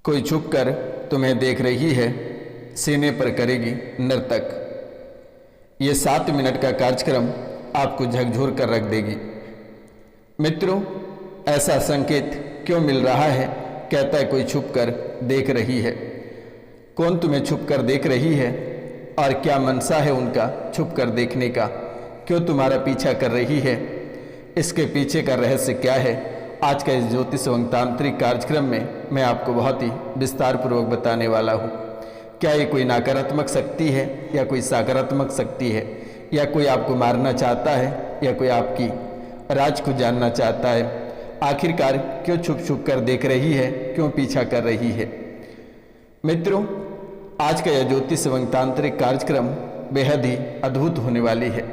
कोई छुप कर तुम्हें देख रही है, सीने पर करेगी नर्तक। ये 7 मिनट का कार्यक्रम आपको झकझोर कर रख देगी। मित्रों, ऐसा संकेत क्यों मिल रहा है? कहता है कोई छुप कर देख रही है। कौन तुम्हें छुप कर देख रही है और क्या मनसा है उनका छुप कर देखने का? क्यों तुम्हारा पीछा कर रही है? इसके पीछे का रहस्य क्या है? आज का इस ज्योतिष एवं तांत्रिक कार्यक्रम में मैं आपको बहुत ही विस्तार पूर्वक बताने वाला हूँ। क्या ये कोई नकारात्मक शक्ति है या कोई सकारात्मक शक्ति है, या कोई आपको मारना चाहता है या कोई आपकी राज को जानना चाहता है? आखिरकार क्यों छुप छुप कर देख रही है, क्यों पीछा कर रही है? मित्रों, आज का यह ज्योतिष एवं तांत्रिक कार्यक्रम बेहद ही अद्भुत होने वाली है,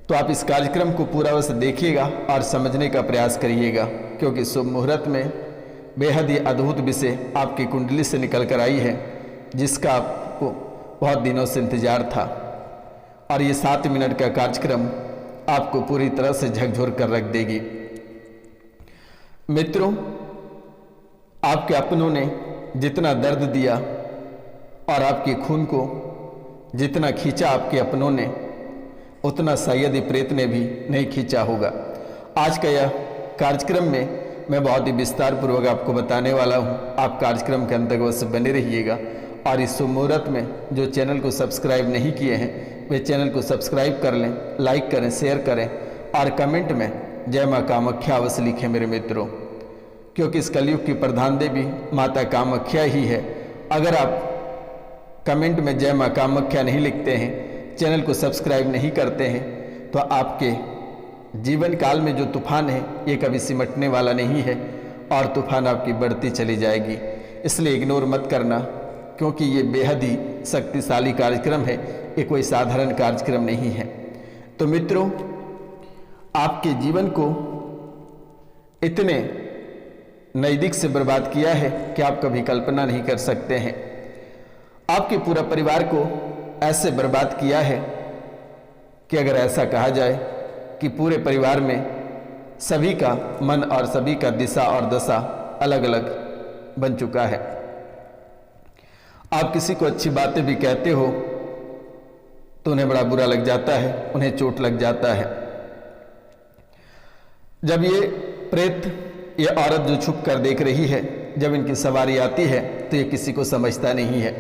तो आप इस कार्यक्रम को पूरा वश देखिएगा और समझने का प्रयास करिएगा, क्योंकि शुभ मुहूर्त में बेहद ही अद्भुत विषय आपकी कुंडली से निकल कर आई है, जिसका आपको बहुत दिनों से इंतजार था। और ये 7 मिनट का कार्यक्रम आपको पूरी तरह से झकझोर कर रख देगी। मित्रों, आपके अपनों ने जितना दर्द दिया और आपके खून को जितना खींचा आपके अपनों ने, उतना शायद ही प्रेत ने भी नहीं खींचा होगा। आज का यह कार्यक्रम में मैं बहुत ही विस्तार पूर्वक आपको बताने वाला हूँ। आप कार्यक्रम के अंत तक अवश्य बने रहिएगा। और इस शुभ मुहूर्त में जो चैनल को सब्सक्राइब नहीं किए हैं, वे चैनल को सब्सक्राइब कर लें, लाइक करें, शेयर करें और कमेंट में जय माँ कामाख्या अवश्य लिखें मेरे मित्रों, क्योंकि इस कलयुग की प्रधान देवी माता कामाख्या ही है। अगर आप कमेंट में जय माँ कामाख्या नहीं लिखते हैं, चैनल को सब्सक्राइब नहीं करते हैं, तो आपके जीवन काल में जो तूफान है ये कभी सिमटने वाला नहीं है और तूफान आपकी बढ़ती चली जाएगी। इसलिए इग्नोर मत करना, क्योंकि ये बेहद ही शक्तिशाली कार्यक्रम है, ये कोई साधारण कार्यक्रम नहीं है। तो मित्रों, आपके जीवन को इतने नज़दीक से बर्बाद किया है कि आप कभी कल्पना नहीं कर सकते हैं। आपके पूरा परिवार को ऐसे बर्बाद किया है कि अगर ऐसा कहा जाए कि पूरे परिवार में सभी का मन और सभी का दिशा और दशा अलग अलग बन चुका है। आप किसी को अच्छी बातें भी कहते हो तो उन्हें बड़ा बुरा लग जाता है, उन्हें चोट लग जाता है। जब ये प्रेत, ये औरत जो छुप कर देख रही है, जब इनकी सवारी आती है तो ये किसी को समझता नहीं है,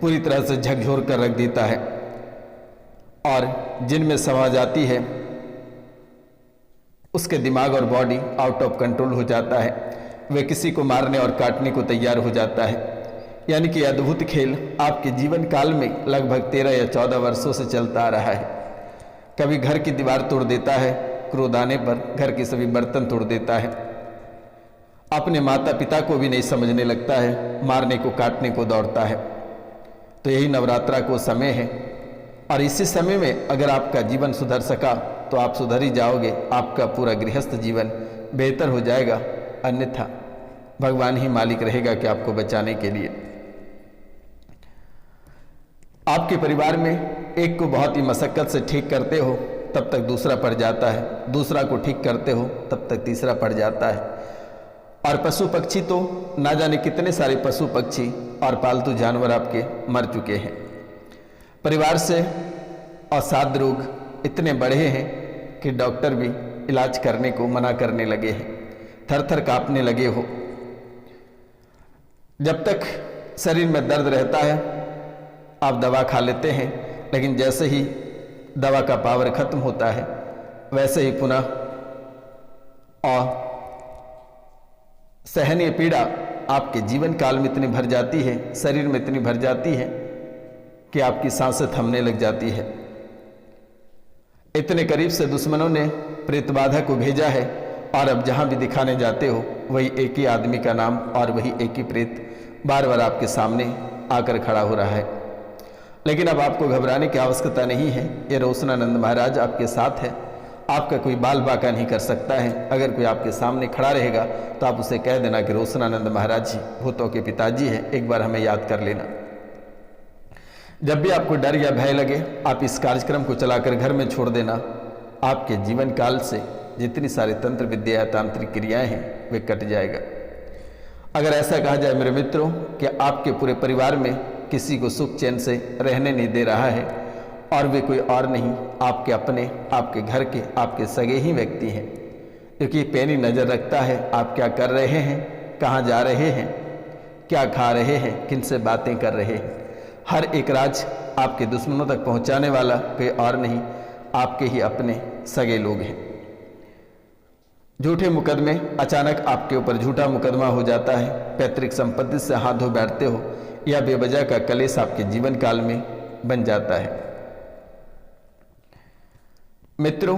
पूरी तरह से झकझोर कर रख देता है। और जिनमें समा जाती है उसके दिमाग और बॉडी आउट ऑफ कंट्रोल हो जाता है, वे किसी को मारने और काटने को तैयार हो जाता है। यानी कि अद्भुत खेल आपके जीवन काल में लगभग 13 या 14 वर्षों से चलता आ रहा है। कभी घर की दीवार तोड़ देता है, क्रोध आने पर घर के सभी बर्तन तोड़ देता है, अपने माता पिता को भी नहीं समझने लगता है, मारने को काटने को दौड़ता है। तो यही नवरात्रा को समय है, और इसी समय में अगर आपका जीवन सुधर सका तो आप सुधर ही जाओगे, आपका पूरा गृहस्थ जीवन बेहतर हो जाएगा। अन्यथा भगवान ही मालिक रहेगा कि आपको बचाने के लिए। आपके परिवार में एक को बहुत ही मशक्कत से ठीक करते हो, तब तक दूसरा पड़ जाता है, दूसरा को ठीक करते हो तब तक तीसरा पड़ जाता है। और पशु पक्षी तो ना जाने कितने सारे पशु पक्षी और पालतू जानवर आपके मर चुके हैं। परिवार से असाध्य रोग इतने बढ़े हैं कि डॉक्टर भी इलाज करने को मना करने लगे हैं, थर थर कांपने लगे हो। जब तक शरीर में दर्द रहता है आप दवा खा लेते हैं, लेकिन जैसे ही दवा का पावर खत्म होता है वैसे ही पुनः और सहनीय पीड़ा आपके जीवन काल में इतनी भर जाती है, शरीर में इतनी भर जाती है कि आपकी सांसें थमने लग जाती है। इतने करीब से दुश्मनों ने प्रेत बाधा को भेजा है, और अब जहां भी दिखाने जाते हो वही एक ही आदमी का नाम और वही एक ही प्रेत बार बार आपके सामने आकर खड़ा हो रहा है। लेकिन अब आपको घबराने की आवश्यकता नहीं है। ये रोशनानंद महाराज आपके साथ है, आपका कोई बाल बाका नहीं कर सकता है। अगर कोई आपके सामने खड़ा रहेगा तो आप उसे कह देना कि रोशनानंद महाराज जी भूतों के पिताजी हैं, एक बार हमें याद कर लेना। जब भी आपको डर या भय लगे, आप इस कार्यक्रम को चलाकर घर में छोड़ देना। आपके जीवन काल से जितनी सारी तंत्र विद्या या तांत्रिक क्रियाएं हैं वे कट जाएगा। अगर ऐसा कहा जाए मेरे मित्रों कि आपके पूरे परिवार में किसी को सुख चैन से रहने नहीं दे रहा है और वे कोई और नहीं, आपके अपने, आपके घर के, आपके सगे ही व्यक्ति हैं, क्योंकि पैनी नज़र रखता है आप क्या कर रहे हैं, कहाँ जा रहे हैं, क्या खा रहे हैं, किन से बातें कर रहे हैं। हर एक राज आपके दुश्मनों तक पहुंचाने वाला कोई और नहीं, आपके ही अपने सगे लोग हैं। झूठे मुकदमे, अचानक आपके ऊपर झूठा मुकदमा हो जाता है, पैतृक संपत्ति से हाथ धो बैठते हो या बेवजह का कलेश आपके जीवन काल में बन जाता है। मित्रों,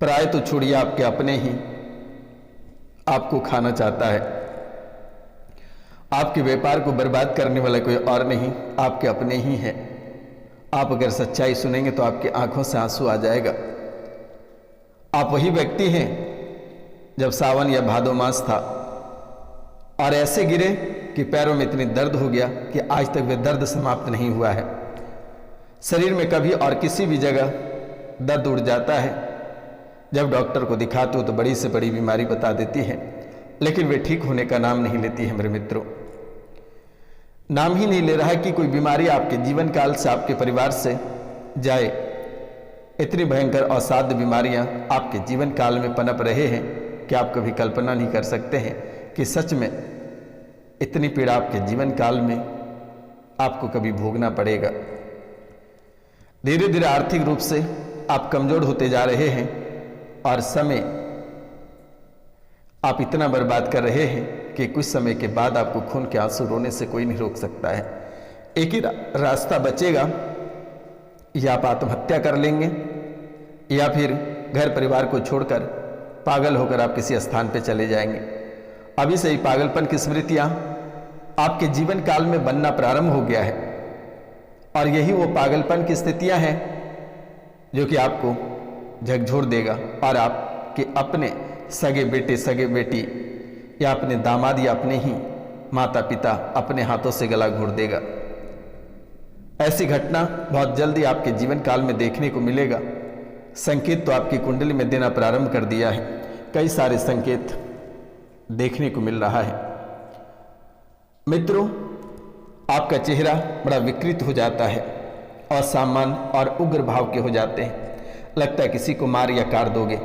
प्राय तो छोड़िए, आपके अपने ही आपको खाना चाहता है। आपके व्यापार को बर्बाद करने वाला कोई और नहीं, आपके अपने ही है। आप अगर सच्चाई सुनेंगे तो आपकी आंखों से आंसू आ जाएगा। आप वही व्यक्ति हैं जब सावन या भादो मास था और ऐसे गिरे कि पैरों में इतनी दर्द हो गया कि आज तक वे दर्द समाप्त नहीं हुआ है। शरीर में कभी और किसी भी जगह दर्द उड़ जाता है, जब डॉक्टर को दिखाते हो तो बड़ी से बड़ी बीमारी बता देती है, लेकिन वे ठीक होने का नाम नहीं लेती है। मेरे मित्रों, नाम ही नहीं ले रहा है कि कोई बीमारी आपके जीवन काल से, आपके परिवार से जाए। इतनी भयंकर असाध्य बीमारियां आपके जीवन काल में पनप रहे हैं कि आप कभी कल्पना नहीं कर सकते हैं कि सच में इतनी पीड़ा आपके जीवन काल में आपको कभी भोगना पड़ेगा। धीरे धीरे आर्थिक रूप से आप कमजोर होते जा रहे हैं और समय आप इतना बर्बाद कर रहे हैं कि कुछ समय के बाद आपको खून के आंसू रोने से कोई नहीं रोक सकता है। एक ही रास्ता बचेगा, या आप आत्महत्या कर लेंगे या फिर घर परिवार को छोड़कर पागल होकर आप किसी स्थान पर चले जाएंगे। अभी से ही पागलपन की स्मृतियां आपके जीवन काल में बनना प्रारंभ हो गया है और यही वो पागलपन की स्थितियां हैं जो कि आपको झकझोर देगा और आपके अपने सगे बेटे, सगे बेटी या अपने दामाद या अपने ही माता पिता अपने हाथों से गला घोट देगा। ऐसी घटना बहुत जल्दी आपके जीवन काल में देखने को मिलेगा। संकेत तो आपकी कुंडली में देना प्रारंभ कर दिया है, कई सारे संकेत देखने को मिल रहा है। मित्रों, आपका चेहरा बड़ा विकृत हो जाता है और असामान्य और उग्र भाव के हो जाते हैं। लगता है किसी को मार या काट दोगे,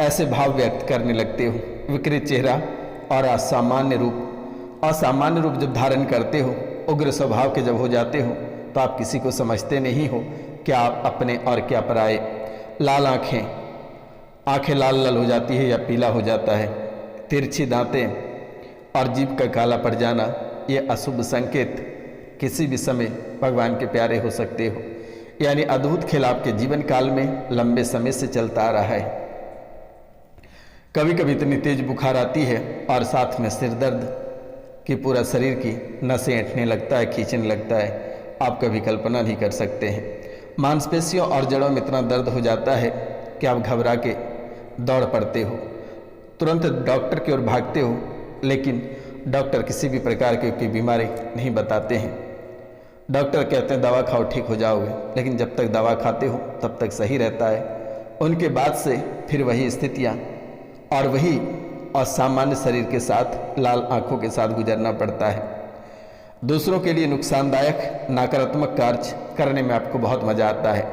ऐसे भाव व्यक्त करने लगते हो। विकृत चेहरा और असामान्य रूप जब धारण करते हो, उग्र स्वभाव के जब हो जाते हो, तो आप किसी को समझते नहीं हो, क्या आप अपने और क्या पराए। लाल आंखें लाल लाल हो जाती है या पीला हो जाता है। तिरछी दांतें और जीभ का काला पड़ जाना, ये अशुभ संकेत किसी भी समय भगवान के प्यारे हो सकते हो। यानी अद्भुत खेल आपके जीवन काल में लंबे समय से चलता आ रहा है। कभी कभी इतनी तेज बुखार आती है और साथ में सिर दर्द कि पूरा शरीर की नसें ऐंठने लगता है, खींचने लगता है। आप कभी कल्पना नहीं कर सकते हैं। मांसपेशियों और जड़ों में इतना दर्द हो जाता है कि आप घबरा के दौड़ पड़ते हो, तुरंत डॉक्टर की ओर भागते हो, लेकिन डॉक्टर किसी भी प्रकार की बीमारी नहीं बताते हैं। डॉक्टर कहते हैं दवा खाओ ठीक हो जाओगे, लेकिन जब तक दवा खाते हो तब तक सही रहता है। उनके बाद से फिर वही स्थितियाँ और वही असामान्य शरीर के साथ, लाल आंखों के साथ गुजरना पड़ता है। दूसरों के लिए नुकसानदायक नकारात्मक कार्य करने में आपको बहुत मज़ा आता है।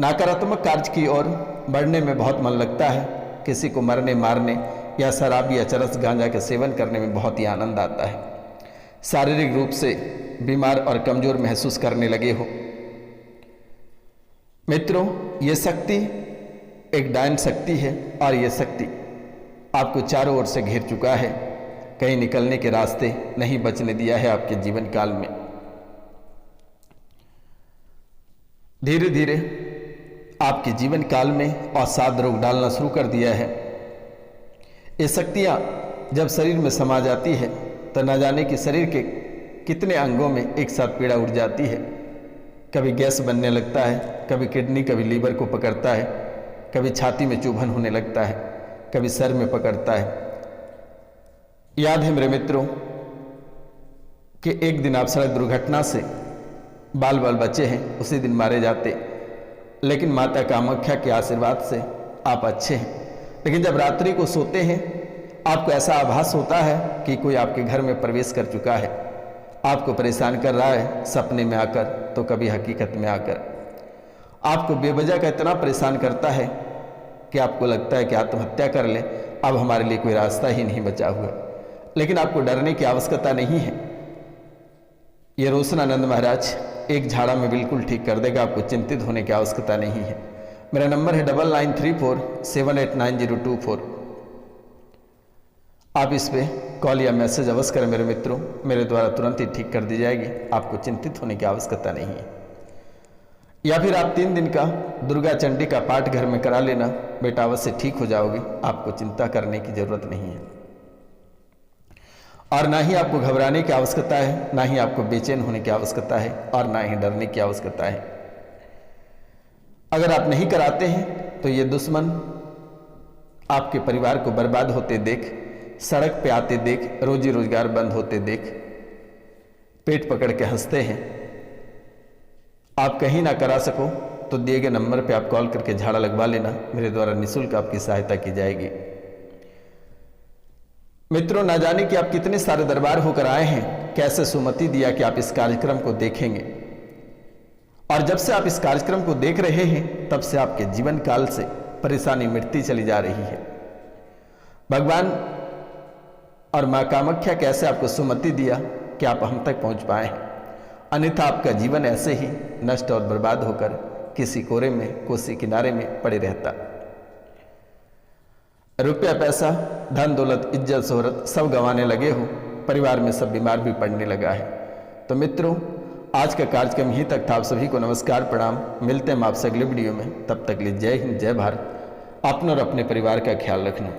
नकारात्मक कार्य की ओर बढ़ने में बहुत मन लगता है। किसी को मरने मारने या शराब या चरस गांजा के सेवन करने में बहुत ही आनंद आता है। शारीरिक रूप से बीमार और कमजोर महसूस करने लगे हो। मित्रों, ये शक्ति एक डायन शक्ति है और ये शक्ति आपको चारों ओर से घेर चुका है। कहीं निकलने के रास्ते नहीं बचने दिया है आपके जीवन काल में। धीरे धीरे आपके जीवन काल में असाध्य रोग डालना शुरू कर दिया है। ये शक्तियां जब शरीर में समा जाती है तो न जाने कि शरीर के कितने अंगों में एक साथ पीड़ा उठ जाती है। कभी गैस बनने लगता है, कभी किडनी, कभी लीवर को पकड़ता है, कभी छाती में चुभन होने लगता है, कभी सर में पकड़ता है। याद है मेरे मित्रों कि एक दिन आप सड़क दुर्घटना से बाल बाल बचे हैं, उसी दिन मारे जाते, लेकिन माता कामाख्या के आशीर्वाद से आप अच्छे हैं। लेकिन जब रात्रि को सोते हैं आपको ऐसा आभास होता है कि कोई आपके घर में प्रवेश कर चुका है, आपको परेशान कर रहा है, सपने में आकर तो कभी हकीकत में आकर। आपको बेवजह का इतना परेशान करता है कि आपको लगता है कि आत्महत्या कर ले, अब हमारे लिए कोई रास्ता ही नहीं बचा हुआ। लेकिन आपको डरने की आवश्यकता नहीं है। ये रोशनानंद महाराज एक झाड़ा में बिल्कुल ठीक कर देगा, आपको चिंतित होने की आवश्यकता नहीं है। मेरा नंबर है 9934789024। आप इस पे कॉल या मैसेज अवश्य करें मेरे मित्रों, मेरे द्वारा तुरंत ही ठीक कर दी जाएगी, आपको चिंतित होने की आवश्यकता नहीं है। या फिर आप 3 दिन का दुर्गा चंडी का पाठ घर में करा लेना, बेटा अवश्य ठीक हो जाओगे, आपको चिंता करने की जरूरत नहीं है। और ना ही आपको घबराने की आवश्यकता है, ना ही आपको बेचैन होने की आवश्यकता है, और ना ही डरने की आवश्यकता है। अगर आप नहीं कराते हैं तो ये दुश्मन आपके परिवार को बर्बाद होते देख, सड़क पे आते देख, रोजी रोजगार बंद होते देख पेट पकड़ के हंसते हैं। आप कहीं ना करा सको तो दिए गए नंबर पे आप कॉल करके झाड़ा लगवा लेना, मेरे द्वारा निःशुल्क आपकी सहायता की जाएगी। मित्रों, ना जाने कि आप कितने सारे दरबार होकर आए हैं, कैसे सुमति दिया कि आप इस कार्यक्रम को देखेंगे। और जब से आप इस कार्यक्रम को देख रहे हैं तब से आपके जीवन काल से परेशानी मिटती चली जा रही है। भगवान और मां कामाख्या कैसे आपको सुमति दिया कि आप हम तक पहुंच पाए हैं, अन्यथा आपका जीवन ऐसे ही नष्ट और बर्बाद होकर किसी कोरे में, कोसी किनारे में पड़े रहता। रुपया पैसा, धन दौलत, इज्जत शोहरत सब गंवाने लगे हो, परिवार में सब बीमार भी पड़ने लगा है। तो मित्रों, आज का कार्यक्रम यहीं तक था। आप सभी को नमस्कार, प्रणाम। मिलते हैं हम आपसे अगले वीडियो में। तब तक लिए जय हिंद, जय भारत। अपना और अपने परिवार का ख्याल रखना।